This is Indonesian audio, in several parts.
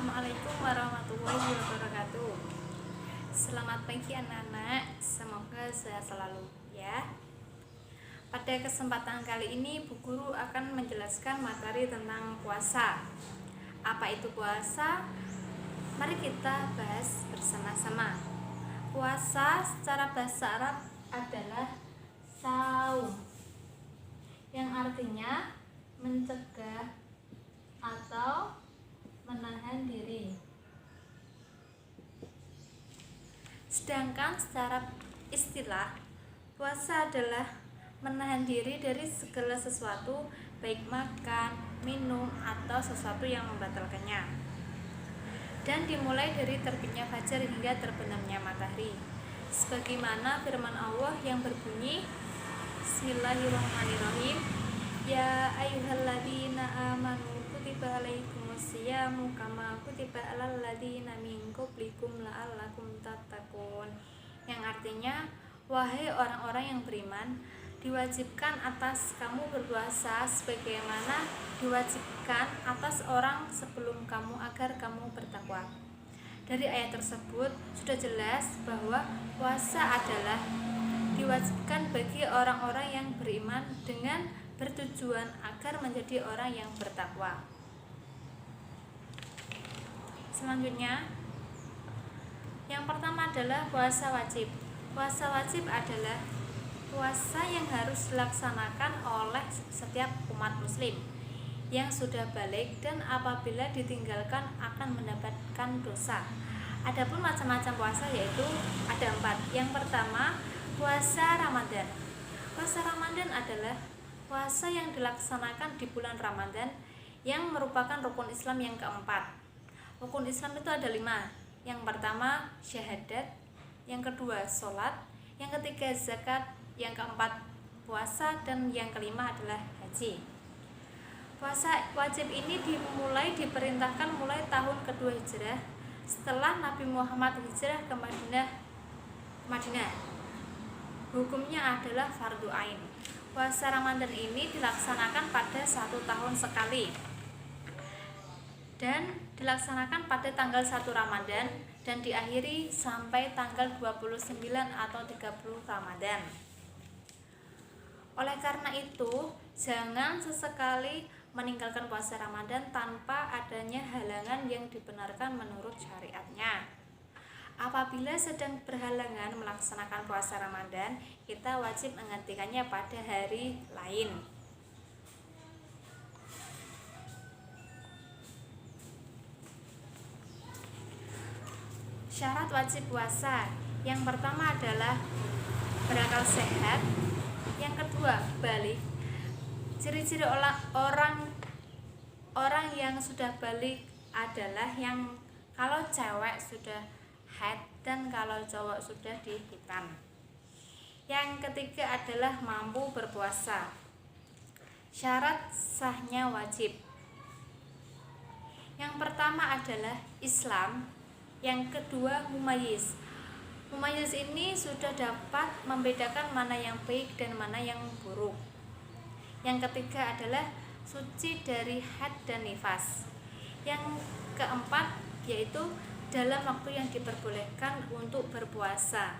Assalamualaikum warahmatullahi wabarakatuh. Selamat pagi anak-anak, semoga sehat selalu ya. Pada kesempatan kali ini Bu Guru akan menjelaskan materi tentang puasa. Apa itu puasa? Mari kita bahas bersama-sama. Puasa secara bahasa Arab adalah saum, yang artinya mencegah atau menahan diri. Sedangkan secara istilah, puasa adalah menahan diri dari segala sesuatu, baik makan, minum, atau sesuatu yang membatalkannya. Dan dimulai dari terbitnya fajar hingga terbenamnya matahari. Sebagaimana firman Allah yang berbunyi, Bismillahirrahmanirrahim. Ya ayyuhalladzina amanu kutiba alaikumusyamu kama kutiba alal ladzina min qablikum la'allakum tattaqun. Yang artinya, wahai orang-orang yang beriman, diwajibkan atas kamu berpuasa sebagaimana diwajibkan atas orang sebelum kamu agar kamu bertakwa. Dari ayat tersebut sudah jelas bahwa puasa adalah diwajibkan bagi orang-orang yang beriman dengan bertujuan agar menjadi orang yang bertakwa. Selanjutnya, yang pertama adalah puasa wajib. Puasa wajib adalah puasa yang harus dilaksanakan oleh setiap umat muslim yang sudah balik dan apabila ditinggalkan akan mendapatkan dosa. Adapun macam-macam puasa yaitu ada 4. Yang pertama, puasa Ramadan. Puasa Ramadan adalah puasa yang dilaksanakan di bulan Ramadan yang merupakan rukun Islam yang keempat. Rukun Islam itu ada 5. Yang pertama syahadat, yang kedua sholat, yang ketiga zakat, yang keempat puasa, dan yang kelima adalah haji. Puasa wajib ini diperintahkan mulai tahun kedua Hijrah setelah Nabi Muhammad hijrah ke Madinah. Hukumnya adalah fardu ain. Puasa Ramadan ini dilaksanakan pada 1 tahun sekali dan dilaksanakan pada tanggal 1 Ramadan dan diakhiri sampai tanggal 29 atau 30 Ramadan. Oleh karena itu, jangan sesekali meninggalkan puasa Ramadan tanpa adanya halangan yang dibenarkan menurut syariatnya. Apabila sedang berhalangan melaksanakan puasa Ramadan, kita wajib menghentikannya pada hari lain. Syarat wajib puasa. Yang pertama adalah berakal sehat. Yang kedua, balik. Ciri-ciri orang yang sudah balik adalah yang kalau cewek sudah haid dan kalau cowok sudah dihitan. Yang ketiga adalah mampu berpuasa. Syarat sahnya wajib. Yang pertama adalah Islam. Yang kedua mumayyiz. Mumayyiz ini sudah dapat membedakan mana yang baik dan mana yang buruk. Yang ketiga adalah suci dari haid dan nifas. Yang keempat yaitu dalam waktu yang diperbolehkan untuk berpuasa.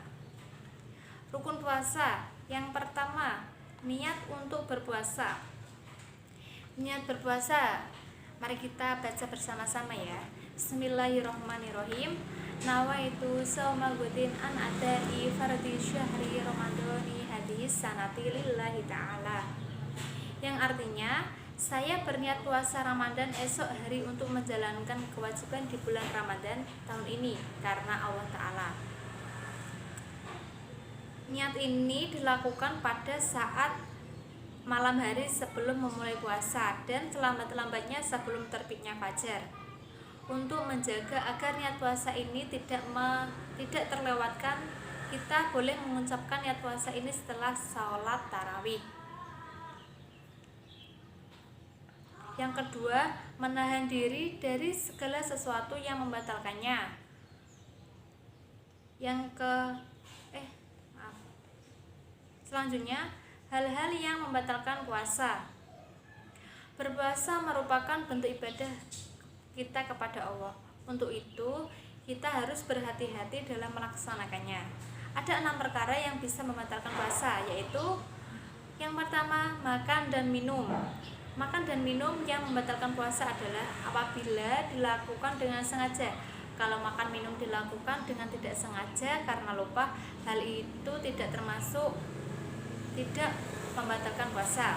Rukun puasa. Yang pertama, niat untuk berpuasa. Niat berpuasa, mari kita baca bersama-sama ya. Bismillahirrahmanirrahim. Nawaitu shauma ghadin an adai fardhi syahri ramadhani hadis sanati lillahi ta'ala. Yang artinya, saya berniat puasa Ramadan esok hari untuk menjalankan kewajiban di bulan Ramadan tahun ini karena Allah Ta'ala. Niat ini dilakukan pada saat malam hari sebelum memulai puasa dan selambat-lambatnya sebelum terbitnya fajar, untuk menjaga agar niat puasa ini tidak terlewatkan. Kita boleh mengucapkan niat puasa ini setelah sholat tarawih. Yang kedua, menahan diri dari segala sesuatu yang membatalkannya. Selanjutnya, hal-hal yang membatalkan puasa. Berpuasa merupakan bentuk ibadah kita kepada Allah. Untuk itu, kita harus berhati-hati dalam melaksanakannya. Ada 6 perkara yang bisa membatalkan puasa, yaitu yang pertama, makan dan minum. Makan dan minum yang membatalkan puasa adalah apabila dilakukan dengan sengaja. Kalau makan minum dilakukan dengan tidak sengaja karena lupa, hal itu tidak membatalkan puasa.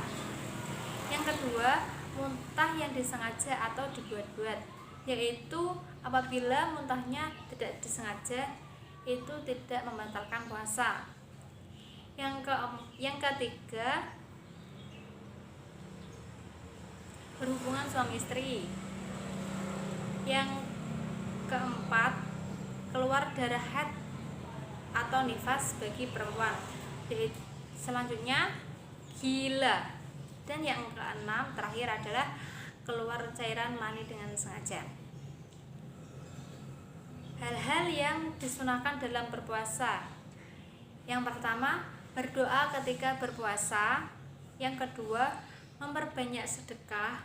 Yang kedua, muntah yang disengaja atau dibuat-buat, yaitu apabila muntahnya tidak disengaja, itu tidak membatalkan puasa. Yang ketiga, berhubungan suami istri. Yang keempat, keluar darah haid atau nifas bagi perempuan. Selanjutnya, gila. Dan yang keenam terakhir adalah keluar cairan mani dengan sengaja. Hal-hal yang disunahkan dalam berpuasa. Yang pertama, berdoa ketika berpuasa. Yang kedua, memperbanyak sedekah.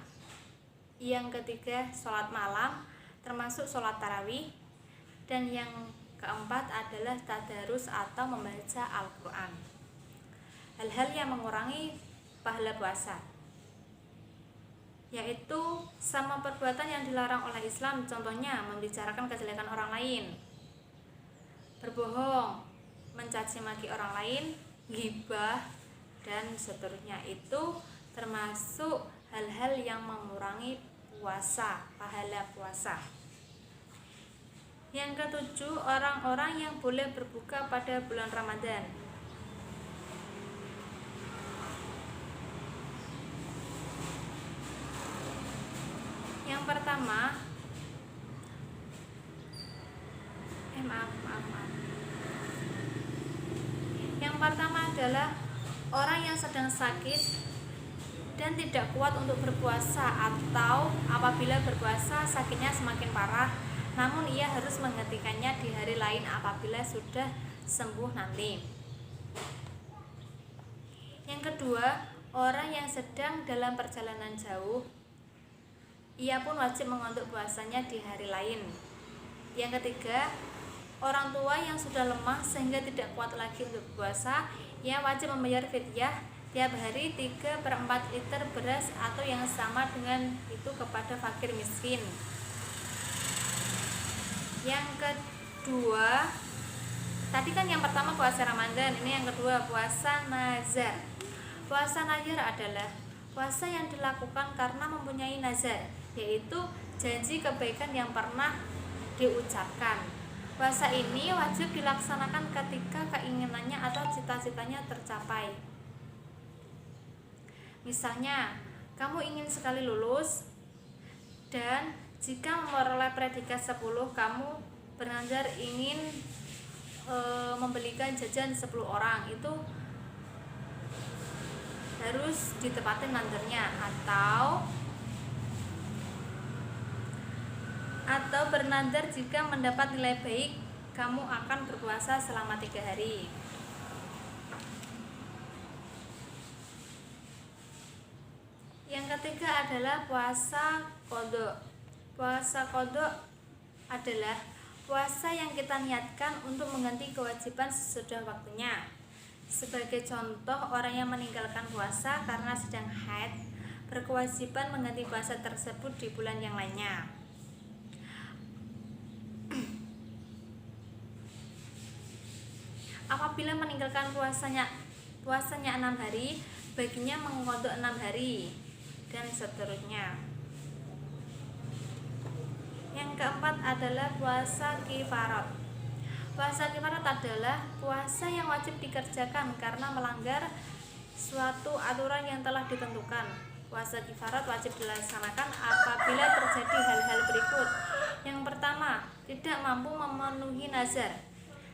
Yang ketiga, sholat malam termasuk sholat tarawih. Dan yang keempat adalah tadarus atau membaca Al-Quran. Hal-hal yang mengurangi pahala puasa, yaitu sama perbuatan yang dilarang oleh Islam, contohnya membicarakan kejelekan orang lain, berbohong, mencaci maki orang lain, ghibah, dan seterusnya. Itu termasuk hal-hal yang mengurangi puasa, pahala puasa. Yang ketujuh, orang-orang yang boleh berbuka pada bulan Ramadan. Yang pertama, Yang pertama adalah orang yang sedang sakit dan tidak kuat untuk berpuasa, atau apabila berpuasa sakitnya semakin parah, namun ia harus menghentikannya di hari lain apabila sudah sembuh nanti. Yang kedua, orang yang sedang dalam perjalanan jauh, ia pun wajib mengontok puasanya di hari lain. Yang ketiga, orang tua yang sudah lemah sehingga tidak kuat lagi untuk puasa, ia wajib membayar fidyah tiap hari 3/4 liter beras atau yang sama dengan itu kepada fakir miskin. Yang kedua, tadi kan yang pertama puasa Ramadan, ini yang kedua puasa nazar. Puasa nazar adalah puasa yang dilakukan karena mempunyai nazar, yaitu janji kebaikan yang pernah diucapkan. Puasa ini wajib dilaksanakan ketika keinginannya atau cita-citanya tercapai. Misalnya, kamu ingin sekali lulus, dan jika memperoleh predikat 10, kamu bernazar ingin membelikan jajan 10 orang, itu harus ditepatin nazarnya. Atau bernazar jika mendapat nilai baik, kamu akan berpuasa selama 3 hari. Yang ketiga adalah puasa qadha. Puasa qadha adalah puasa yang kita niatkan untuk mengganti kewajiban sesudah waktunya. Sebagai contoh, orang yang meninggalkan puasa karena sedang haid berkewajiban mengganti puasa tersebut di bulan yang lainnya. Apabila meninggalkan puasanya 6 hari, baginya mengqadha 6 hari, dan seterusnya. Yang keempat adalah puasa kifarat. Puasa kifarat adalah puasa yang wajib dikerjakan karena melanggar suatu aturan yang telah ditentukan. Puasa kifarat wajib dilaksanakan apabila terjadi hal-hal berikut. Yang pertama, tidak mampu memenuhi nazar.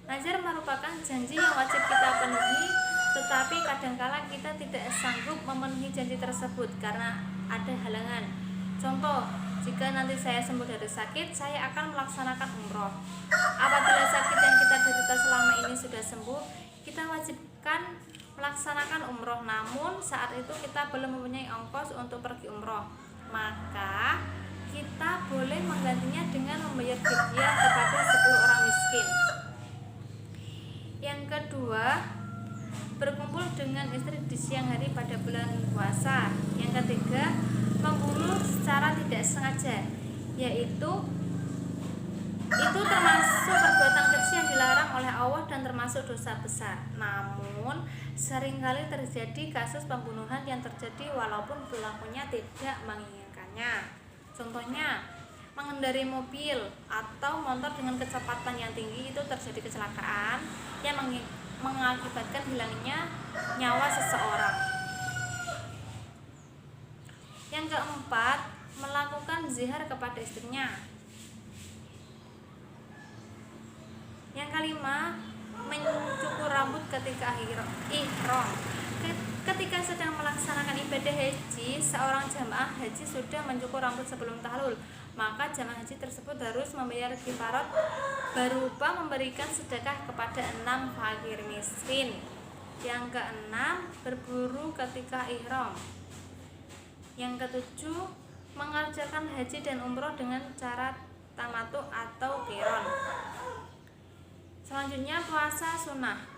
Nazar merupakan janji yang wajib kita penuhi, tetapi kadangkala kita tidak sanggup memenuhi janji tersebut karena ada halangan. Contoh, jika nanti saya sembuh dari sakit, saya akan melaksanakan umroh. Apabila sakit yang kita derita selama ini sudah sembuh, kita wajibkan melaksanakan umroh. Namun saat itu kita belum mempunyai ongkos untuk pergi umroh, maka kita boleh menggantinya dengan membayar suami istri di siang hari pada bulan puasa. Yang ketiga, membunuh secara tidak sengaja, yaitu itu termasuk perbuatan kecil yang dilarang oleh Allah dan termasuk dosa besar. Namun seringkali terjadi kasus pembunuhan yang terjadi walaupun pelakunya tidak menginginkannya. Contohnya, mengendarai mobil atau motor dengan kecepatan yang tinggi itu terjadi kecelakaan yang mengakibatkan hilangnya nyawa seseorang. Yang keempat, melakukan zihar kepada istrinya. Yang kelima, mencukur rambut ketika ihram. Ketika sedang melaksanakan ibadah haji, seorang jamaah haji sudah mencukur rambut sebelum tahlul, maka jamaah haji tersebut harus membayar kifarat berupa memberikan sedekah kepada 6 fakir miskin. Yang keenam, berburu ketika ihram. Yang ketujuh, mengerjakan haji dan umroh dengan cara tamattu atau qiron. Selanjutnya, puasa sunnah.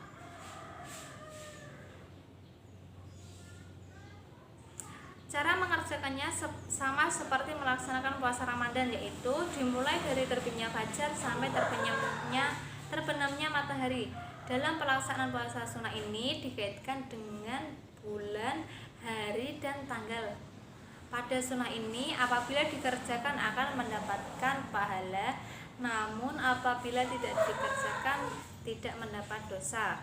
Cara mengerjakannya sama seperti melaksanakan puasa Ramadan, yaitu dimulai dari terbitnya fajar sampai terbenamnya matahari. Dalam pelaksanaan puasa sunnah ini dikaitkan dengan bulan, hari, dan tanggal. Pada sunnah ini, apabila dikerjakan akan mendapatkan pahala, namun apabila tidak dikerjakan tidak mendapat dosa.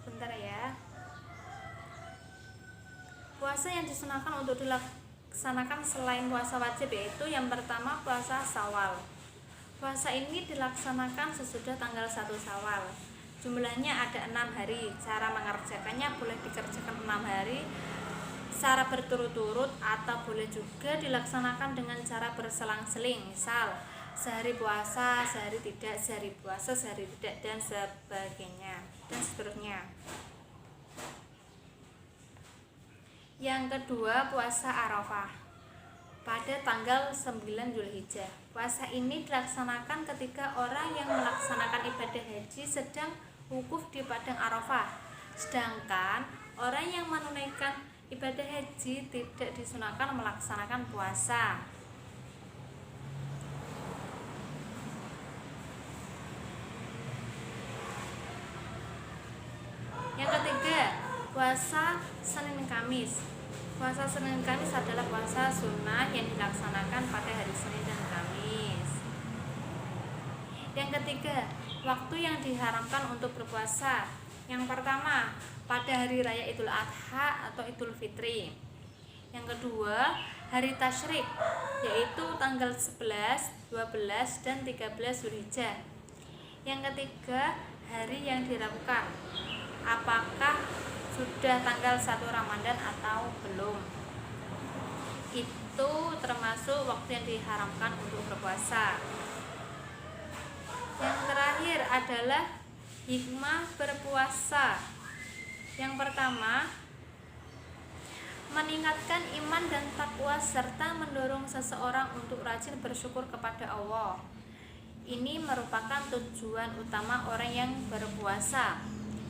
Sebentar ya. Puasa yang disunahkan untuk dilaksanakan selain puasa wajib yaitu yang pertama puasa Syawal. Puasa ini dilaksanakan sesudah tanggal 1 Syawal. Jumlahnya ada 6 hari. Cara mengerjakannya boleh dikerjakan 6 hari secara berturut-turut atau boleh juga dilaksanakan dengan cara berselang-seling. Misal, sehari puasa, sehari tidak, sehari puasa, sehari tidak, dan sebagainya, dan seterusnya. Yang kedua, puasa Arafah pada tanggal 9 Zulhijjah. Puasa ini dilaksanakan ketika orang yang melaksanakan ibadah haji sedang wukuf di padang Arafah. Sedangkan orang yang menunaikan ibadah haji tidak disunahkan melaksanakan puasa. Yang ketiga, puasa Senin Kamis. Puasa Senin Kamis adalah puasa sunnah yang dilaksanakan pada hari Senin dan Kamis. Yang ketiga, waktu yang diharamkan untuk berpuasa. Yang pertama, pada hari raya Idul Adha atau Idul Fitri. Yang kedua, hari tasyrik, yaitu tanggal 11, 12, dan 13 Zulhijjah. Yang ketiga, hari yang diragukan, apakah sudah tanggal 1 Ramadan atau belum. Itu termasuk waktu yang diharamkan untuk berpuasa. Yang terakhir adalah hikmah berpuasa. Yang pertama, meningkatkan iman dan takwa serta mendorong seseorang untuk rajin bersyukur kepada Allah. Ini merupakan tujuan utama orang yang berpuasa.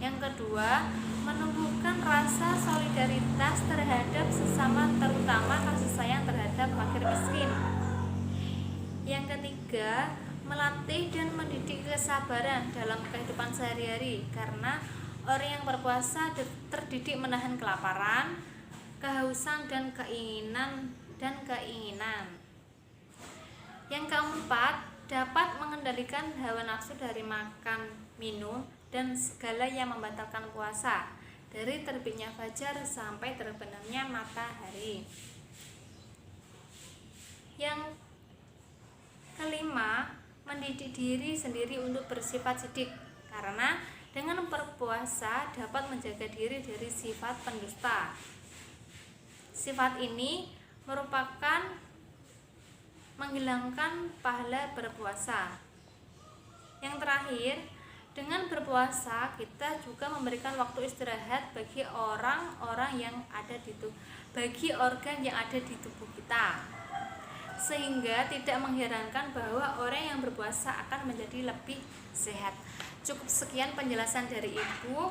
Yang kedua, menumbuhkan rasa solidaritas terhadap sesama, terutama kasih sayang terhadap fakir miskin. Yang ketiga, melatih dan mendidik kesabaran dalam kehidupan sehari-hari, karena orang yang berpuasa terdidik menahan kelaparan, kehausan, dan keinginan. Yang keempat, dapat mengendalikan hawa nafsu dari makan, minum, dan segala yang membatalkan puasa, dari terbitnya fajar sampai terbenamnya matahari. Yang kelima, mendidik diri sendiri untuk bersifat sidik, karena dengan berpuasa dapat menjaga diri dari sifat pendusta. Sifat ini merupakan menghilangkan pahala berpuasa. Yang terakhir, Dengan berpuasa kita juga memberikan waktu istirahat bagi orang-orang yang ada di tubuh, bagi organ yang ada di tubuh kita, sehingga tidak mengherankan bahwa orang yang berpuasa akan menjadi lebih sehat. Cukup sekian penjelasan dari Ibu,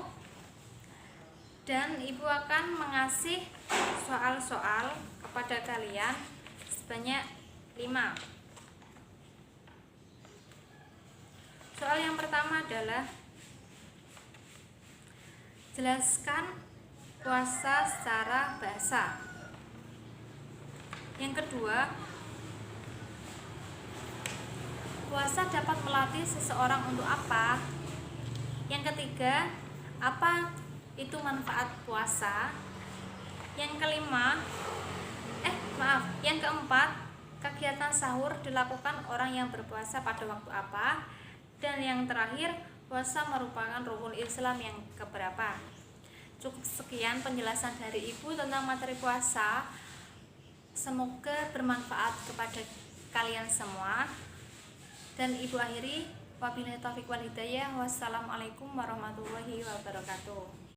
dan Ibu akan mengasih soal-soal kepada kalian sebanyak 5. Soal yang pertama adalah jelaskan puasa secara bahasa. Yang kedua, puasa dapat melatih seseorang untuk apa? Yang ketiga, apa itu manfaat puasa? Yang keempat, kegiatan sahur dilakukan orang yang berpuasa pada waktu apa? Dan yang terakhir, puasa merupakan rukun Islam yang keberapa? Cukup sekian penjelasan dari Ibu tentang materi puasa. Semoga bermanfaat kepada kalian semua. Dan Ibu akhiri, wabillahi taufiq wal hidayah. Wassalamualaikum warahmatullahi wabarakatuh.